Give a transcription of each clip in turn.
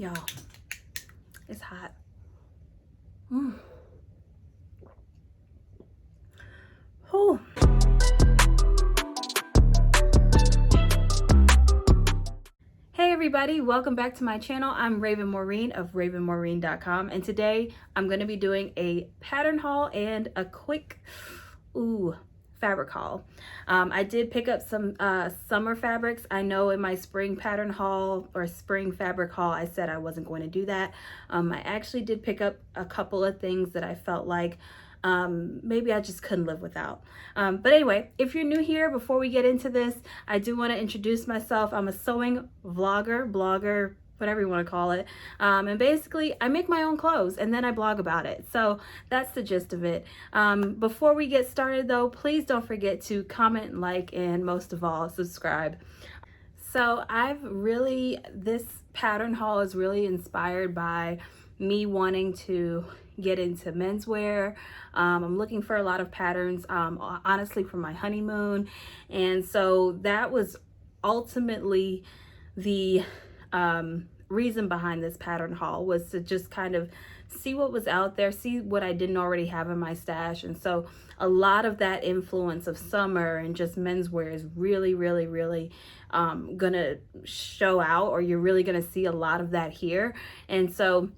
Y'all, it's hot. Whew. Hey everybody, welcome back to my channel. I'm Raven Maureen of ravenmaureen.com, and today I'm going to be doing a pattern haul and a quick fabric haul. I did pick up some summer fabrics. I know in my spring pattern haul or spring fabric haul I said I wasn't going to do that. I actually did pick up a couple of things that I felt like maybe I just couldn't live without. But anyway, if you're new here, before we get into this, I do want to introduce myself. I'm a sewing vlogger, blogger, whatever you want to call it. And basically I make my own clothes and then I blog about it. So that's the gist of it. Before we get started though, please don't forget to comment, like, and most of all, subscribe. So this pattern haul is really inspired by me wanting to get into menswear. I'm looking for a lot of patterns, honestly, for my honeymoon. And so that was ultimately the reason behind this pattern haul, was to just kind of see what was out there, see what I didn't already have in my stash. And so a lot of that influence of summer and just menswear is really gonna show out, or you're really gonna see a lot of that here. And so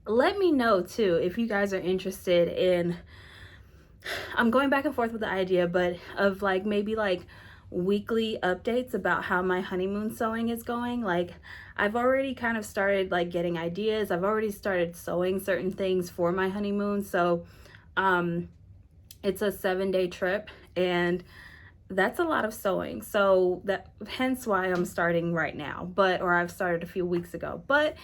let me know too if you guys are interested in, I'm going back and forth with the idea, but of like maybe like weekly updates about how my honeymoon sewing is going. Like I've already kind of started like getting ideas. I've already started sewing certain things for my honeymoon. So it's a 7-day trip and that's a lot of sewing. So that hence why I'm starting right now, or I've started a few weeks ago. But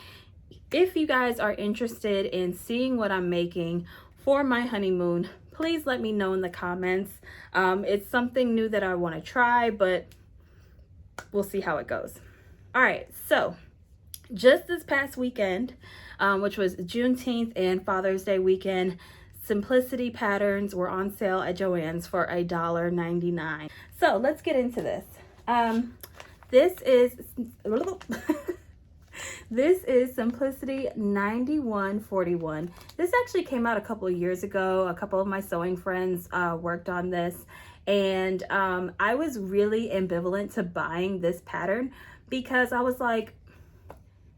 if you guys are interested in seeing what I'm making for my honeymoon, please let me know in the comments. It's something new that I want to try, but we'll see how it goes. All right, so just this past weekend, which was Juneteenth and Father's Day weekend, Simplicity patterns were on sale at Joann's for $1.99. So let's get into this. This is This is Simplicity 9141. This actually came out a couple of years ago. A couple of my sewing friends worked on this, and I was really ambivalent to buying this pattern because I was like,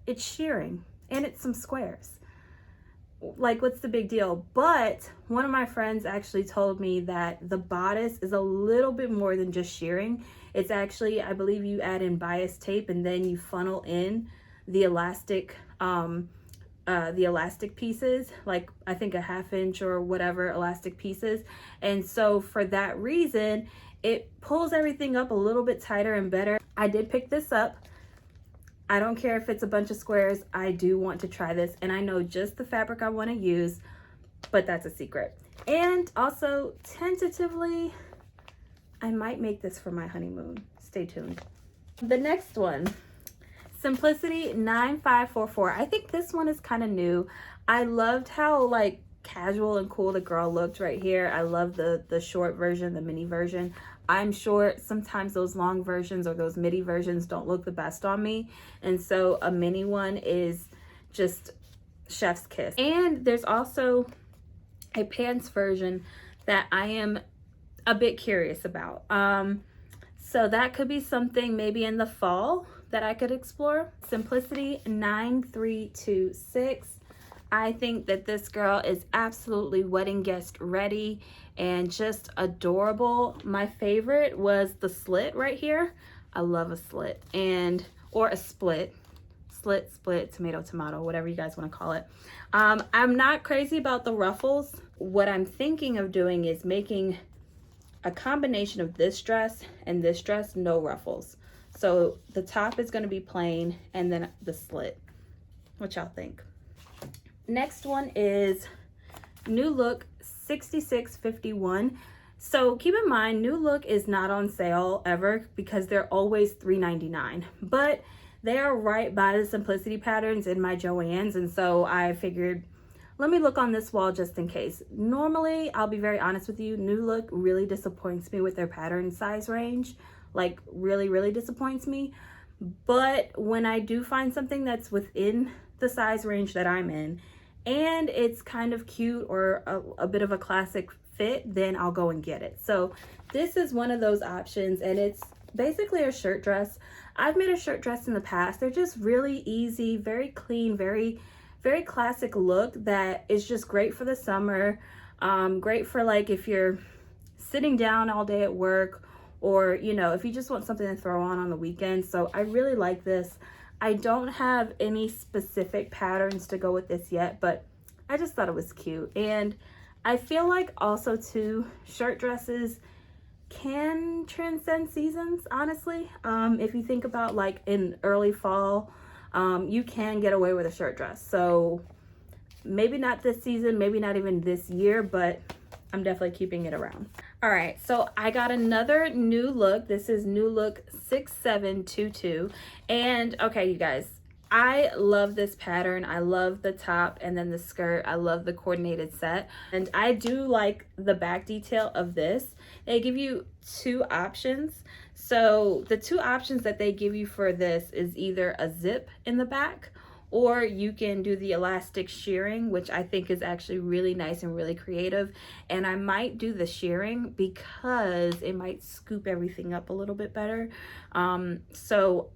it's shearing and it's some squares. Like, what's the big deal? But one of my friends actually told me that the bodice is a little bit more than just shearing. It's actually, I believe you add in bias tape and then you funnel in the elastic pieces, like I think a 1/2 inch or whatever elastic pieces. And so for that reason, it pulls everything up a little bit tighter and better. I did pick this up. I don't care if it's a bunch of squares. I do want to try this, and I know just the fabric I want to use, but that's a secret. And also, tentatively, I might make this for my honeymoon. Stay tuned. The next one, Simplicity 9544. I think this one is kind of new. I loved how like casual and cool the girl looked right here. I love the short version, the mini version. I'm short. Sometimes those long versions or those midi versions don't look the best on me. And so a mini one is just chef's kiss. And there's also a pants version that I am a bit curious about. So that could be something maybe in the fall that I could explore. Simplicity 9326. I think that this girl is absolutely wedding guest ready and just adorable. My favorite was the slit right here. I love a slit, or a split, tomato, whatever you guys want to call it. I'm not crazy about the ruffles. What I'm thinking of doing is making a combination of this dress and this dress, no ruffles. So the top is going to be plain and then the slit. What y'all think? Next one is New Look 6651. So keep in mind, New Look is not on sale ever because they're always $3.99, but they are right by the Simplicity patterns in my Joann's. And so I figured, let me look on this wall just in case. Normally, I'll be very honest with you, New Look really disappoints me with their pattern size range. Like really disappoints me. but when I do find something that's within the size range that I'm in and it's kind of cute or a bit of a classic fit, then I'll go and get it. So this is one of those options, and it's basically a shirt dress. I've made a shirt dress in the past. They're just really easy, very clean, very classic look that is just great for the summer. Great for like if you're sitting down all day at work, or you know, if you just want something to throw on the weekend. So I really like this. I don't have any specific patterns to go with this yet, but I just thought it was cute. And I feel like also too, shirt dresses can transcend seasons, honestly. If you think about like in early fall, you can get away with a shirt dress. So maybe not this season, maybe not even this year, but I'm definitely keeping it around. All right, so I got another new look. This is new look 6722. And okay, you guys, I love this pattern. I love the top and then the skirt. I love the coordinated set. And I do like the back detail of this. They give you two options. So the two options that they give you for this is either a zip in the back, or you can do the elastic shearing, which I think is actually really nice and really creative. And I might do the shearing because it might scoop everything up a little bit better. So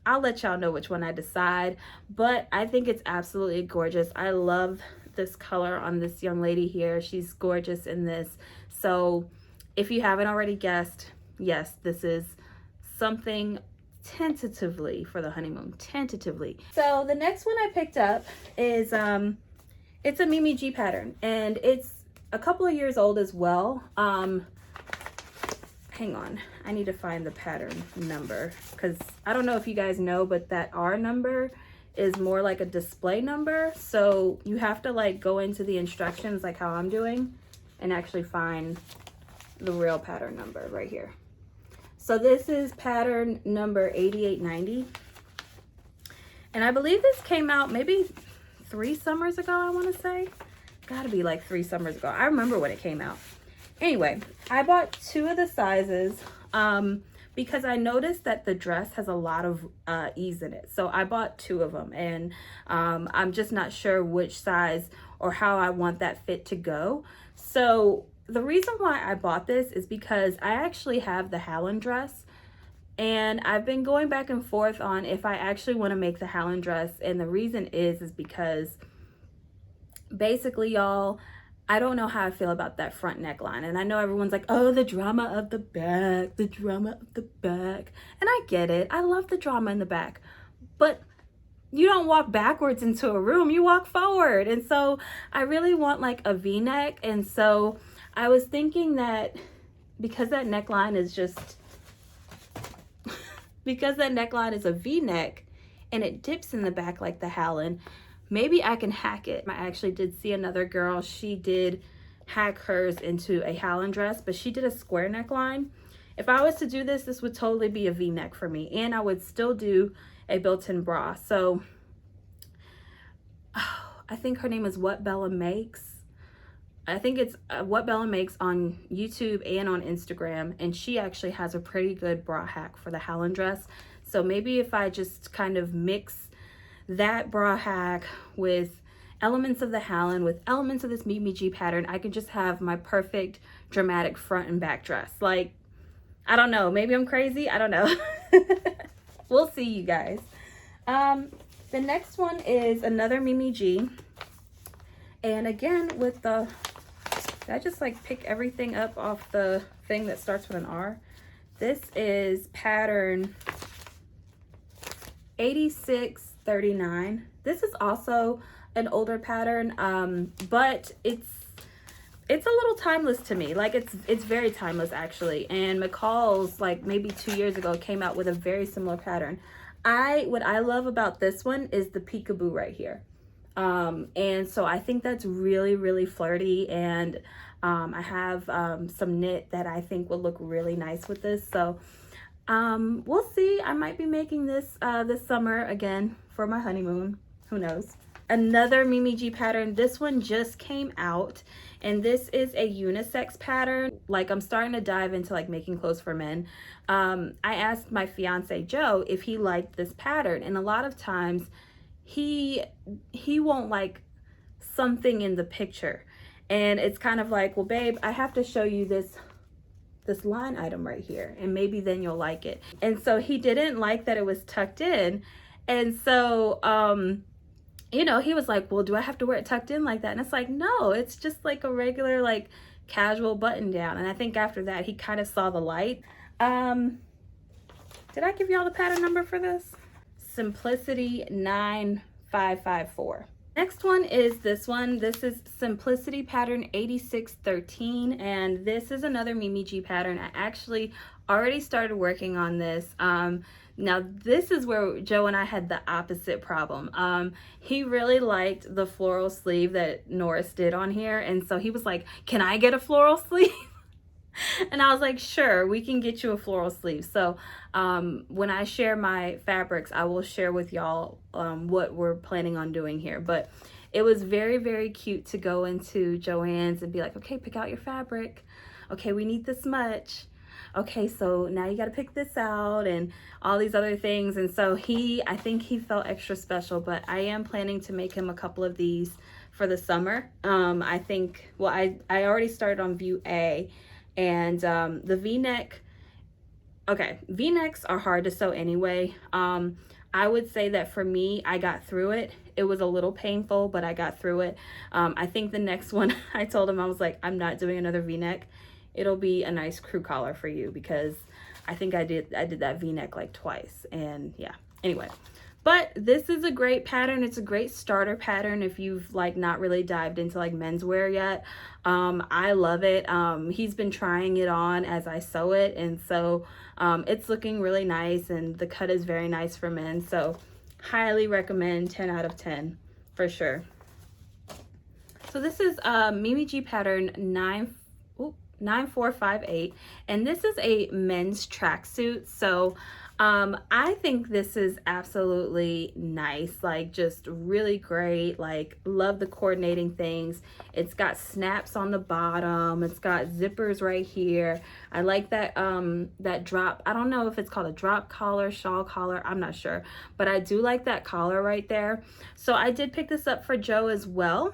I'll let y'all know which one I decide, but I think it's absolutely gorgeous. I love this color on this young lady here. She's gorgeous in this. So if you haven't already guessed, yes, this is something tentatively for the honeymoon, tentatively. So the next one I picked up is it's a Mimi G pattern, and it's a couple of years old as well. Hang on, I need to find the pattern number, because I don't know if you guys know, but that R number is more like a display number, so you have to like go into the instructions like how I'm doing and actually find the real pattern number right here. So this is pattern number 8890. And I believe this came out maybe 3 summers ago, I want to say. Gotta be like 3 summers ago. I remember when it came out. Anyway, I bought 2 of the sizes because I noticed that the dress has a lot of ease in it. So I bought 2 of them, and I'm just not sure which size or how I want that fit to go. So the reason why I bought this is because I actually have the Hallen dress, and I've been going back and forth on if I actually want to make the Hallen dress. And the reason is because basically, y'all, I don't know how I feel about that front neckline. And I know everyone's like, oh, the drama of the back, the drama of the back. And I get it. I love the drama in the back, but you don't walk backwards into a room, you walk forward. And so I really want like a V-neck. And so I was thinking that because that neckline is just, because that neckline is a V-neck and it dips in the back like the Hallen, maybe I can hack it. I actually did see another girl, she did hack hers into a Hallen dress, but she did a square neckline. If I was to do this, this would totally be a V-neck for me, and I would still do a built-in bra. So I think her name is What Bella Makes. I think it's What Bella Makes on YouTube and on Instagram, and she actually has a pretty good bra hack for the Hallen dress. So maybe if I just kind of mix that bra hack with elements of the Hallen, with elements of this Mimi G pattern, I could just have my perfect dramatic front and back dress. Like, I don't know, maybe I'm crazy, I don't know. We'll see, you guys. The next one is another Mimi G, and again with the, did I just like pick everything up off the thing that starts with an R? This is pattern 8639. This is also an older pattern, but it's a little timeless to me. Like it's very timeless actually. And McCall's like maybe 2 years ago came out with a very similar pattern. What I love about this one is the peekaboo right here. And so I think that's really, really flirty, and I have some knit that I think will look really nice with this. So we'll see. I might be making this this summer again for my honeymoon. Who knows? Another Mimi G pattern. This one just came out, and this is a unisex pattern. like I'm starting to dive into like making clothes for men, I asked my fiance Joe if he liked this pattern, and a lot of times he won't like something in the picture, and it's kind of like, well babe, I have to show you this line item right here, and maybe then you'll like it. And so he didn't like that it was tucked in, and so you know, he was like, well, do I have to wear it tucked in like that? And it's like, no, it's just like a regular like casual button down. And I think after that he kind of saw the light. Did I give y'all the pattern number for this? Simplicity 9554. Next one is this one. This is Simplicity pattern 8613, and this is another Mimi G pattern. I actually already started working on this. Now this is where Joe and I had the opposite problem. He really liked the floral sleeve that Norris did on here, and so he was like, can I get a floral sleeve? And I was like, sure, we can get you a floral sleeve. So when I share my fabrics, I will share with y'all what we're planning on doing here. But it was very, very cute to go into Joann's and be like, okay, pick out your fabric. Okay, we need this much. Okay, so now you got to pick this out and all these other things. And so I think he felt extra special, but I am planning to make him a couple of these for the summer. I think, well, I already started on view A. And the V-neck, okay, V-necks are hard to sew anyway. I would say that for me, I got through it. It was a little painful, but I got through it. I think the next one, I told him, I was like, I'm not doing another V-neck. It'll be a nice crew collar for you, because I think I did that V-neck like twice. And yeah, anyway. But this is a great pattern. It's a great starter pattern if you've like not really dived into like menswear yet. I love it. He's been trying it on as I sew it, and so it's looking really nice, and the cut is very nice for men. So highly recommend, 10 out of 10 for sure. So this is Mimi G pattern 9458, and this is a men's tracksuit. So I think this is absolutely nice, like just really great. Like, love the coordinating things. It's got snaps on the bottom, it's got zippers right here. I like that that drop, I don't know if it's called a drop collar, shawl collar, I'm not sure, but I do like that collar right there. So I did pick this up for Joe as well.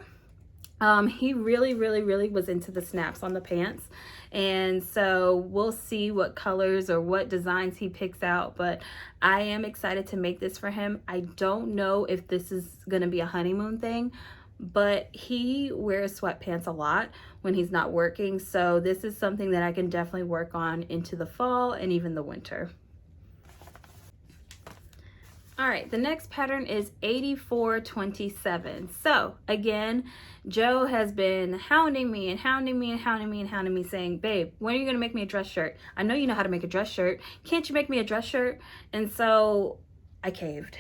He really was into the snaps on the pants, and so we'll see what colors or what designs he picks out, but I am excited to make this for him. I don't know if this is gonna be a honeymoon thing, but he wears sweatpants a lot when he's not working, so this is something that I can definitely work on into the fall and even the winter. All right, the next pattern is 8427. So again, Joe has been hounding me and hounding me and hounding me and hounding me, saying, babe, when are you gonna make me a dress shirt? I know you know how to make a dress shirt. Can't you make me a dress shirt? And so I caved.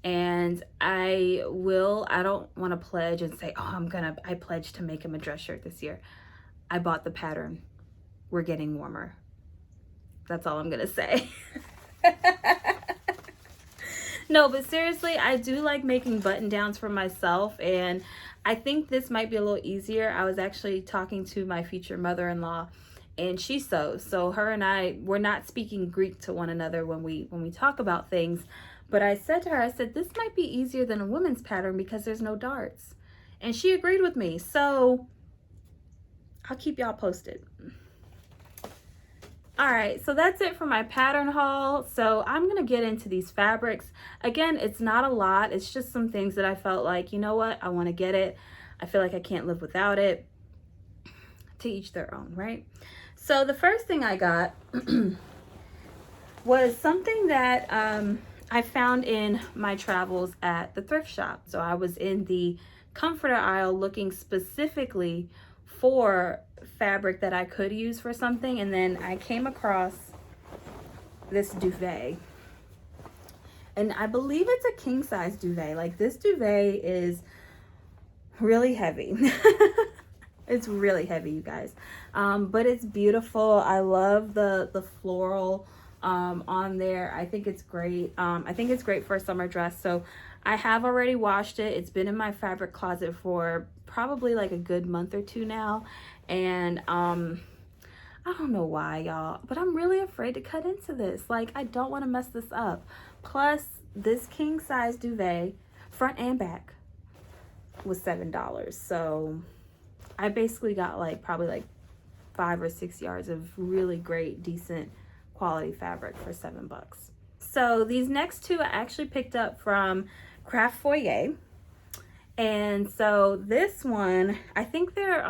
And I don't want to pledge and say, oh, I pledge to make him a dress shirt this year. I bought the pattern. We're getting warmer. That's all I'm gonna say. No, but seriously, I do like making button downs for myself, and I think this might be a little easier. I was actually talking to my future mother-in-law, and she sews, so her and I, we're not speaking Greek to one another when we talk about things. But I said to her, I said, this might be easier than a women's pattern because there's no darts, and she agreed with me. So I'll keep y'all posted. All right, so that's it for my pattern haul. So I'm gonna get into these fabrics. Again, it's not a lot. It's just some things that I felt like, you know what, I wanna get it. I feel like I can't live without it. To each their own, right? So the first thing I got was something that I found in my travels at the thrift shop. So I was in the comforter aisle looking specifically for fabric that I could use for something, and then I came across this duvet, and I believe it's a king size duvet. Like, this duvet is really heavy. It's really heavy, you guys, but it's beautiful. I love the floral on there. I think it's great. I think it's great for a summer dress. So I have already washed it. It's been in my fabric closet for probably like a good month or two now. And I don't know why, y'all, but I'm really afraid to cut into this. Like, I don't want to mess this up. Plus, this king size duvet, front and back, was $7. So I basically got like probably like 5 or 6 yards of really great, decent quality fabric for $7. So these next two I actually picked up from Craft Foyer. And so this one, I think they're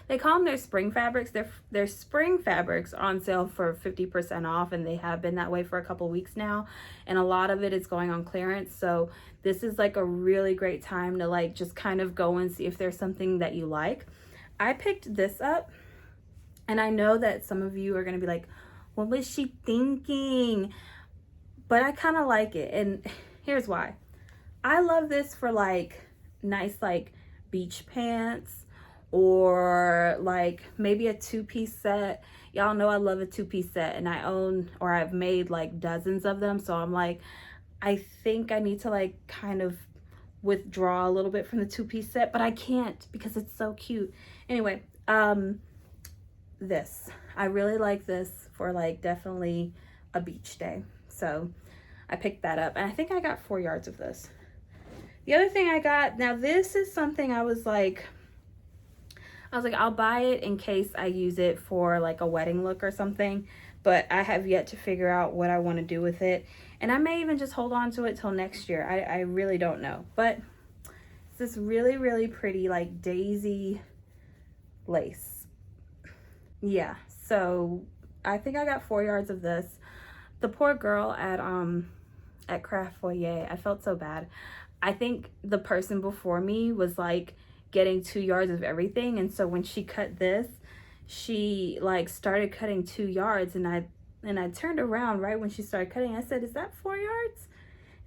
they call them their spring fabrics. Their spring fabrics are on sale for 50% off, and they have been that way for a couple weeks now, and a lot of it is going on clearance. So this is like a really great time to like just kind of go and see if there's something that you like. I picked this up, and I know that some of you are going to be like, what was she thinking? But I kind of like it, and here's why. I love this for like nice like beach pants, or like maybe a two-piece set. Y'all know I love a two-piece set, and I own, or I've made like dozens of them. So I'm like, I think I need to like kind of withdraw a little bit from the two-piece set, but I can't because it's so cute. Anyway, this, I really like this for like definitely a beach day. So I picked that up, and I think I got 4 yards of this. The other thing I got, now this is something I was like, I'll buy it in case I use it for like a wedding look or something, but I have yet to figure out what I want to do with it. And I may even just hold on to it till next year. I really don't know. But it's this really, really pretty like daisy lace. Yeah, so I think I got 4 yards of this. The poor girl at Craft Foyer, I felt so bad. I think the person before me was like getting 2 yards of everything, and so when she cut this, she like started cutting 2 yards, and I turned around right when she started cutting. I said, is that 4 yards?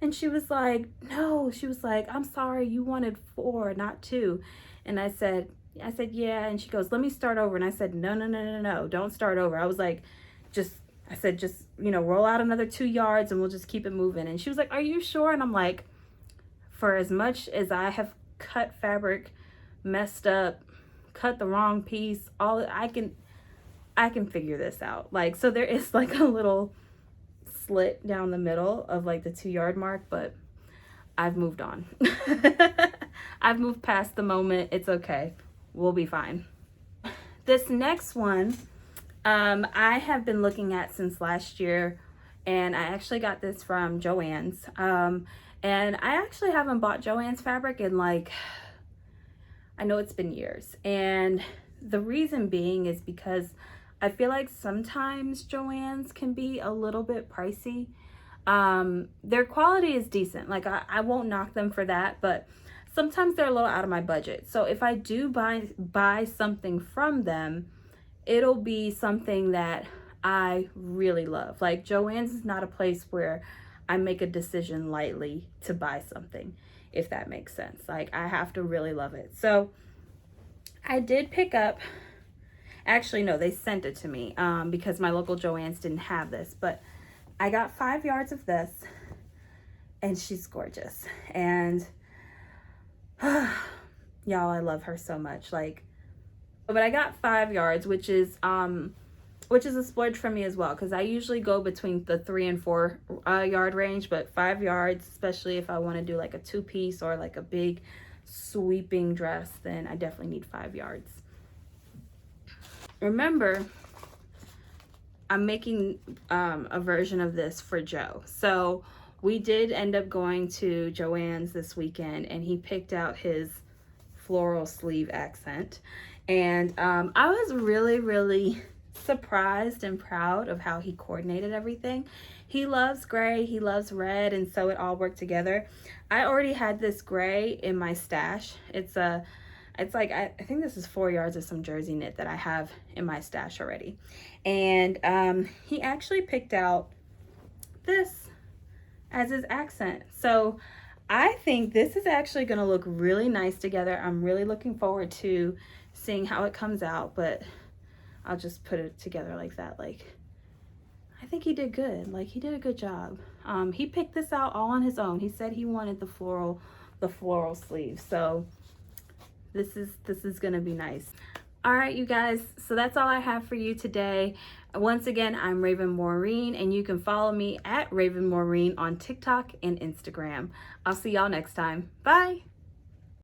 And she was like, no. She was like, I'm sorry, you wanted 4, not 2. And I said yeah. And she goes, let me start over. And I said, no, don't start over. I was like, just you know, roll out another 2 yards and we'll just keep it moving. And she was like, are you sure? And I'm like, for as much as I have cut fabric, messed up, cut the wrong piece, all I can figure this out. Like, so there is like a little slit down the middle of like the 2 yard mark, but I've moved on. I've moved past the moment. It's okay. We'll be fine. This next one, I have been looking at since last year, and I actually got this from Joann's. And I actually haven't bought Joann's fabric in like, I know it's been years. And the reason being is because I feel like sometimes Joann's can be a little bit pricey. Their quality is decent. Like I won't knock them for that, but sometimes they're a little out of my budget. So if I do buy something from them, it'll be something that I really love. Like Joann's is not a place where I make a decision lightly to buy something, if that makes sense. Like I have to really love it. So I did pick up, actually no, they sent it to me because my local Joann's didn't have this, but I got 5 yards of this, and she's gorgeous. And y'all, I love her so much. Like, but I got 5 yards, which is a splurge for me as well, because I usually go between the 3 and 4 yard range, but 5 yards, especially if I want to do like a 2-piece or like a big sweeping dress, then I definitely need 5 yards. Remember, I'm making a version of this for Joe. So we did end up going to Joann's this weekend, and he picked out his floral sleeve accent. And I was really, really surprised and proud of how he coordinated everything. He loves gray, he loves red, and so it all worked together. I already had this gray in my stash. It's like I think this is 4 yards of some jersey knit that I have in my stash already. And he actually picked out this as his accent. So I think this is actually going to look really nice together. I'm really looking forward to seeing how it comes out, but I'll just put it together like that. Like, I think he did good. Like, he did a good job. He picked this out all on his own. He said he wanted the floral sleeve. So this is gonna be nice. All right, you guys, so that's all I have for you today. Once again, I'm Raven Maureen, and you can follow me at Raven Maureen on TikTok and Instagram. I'll see y'all next time. Bye.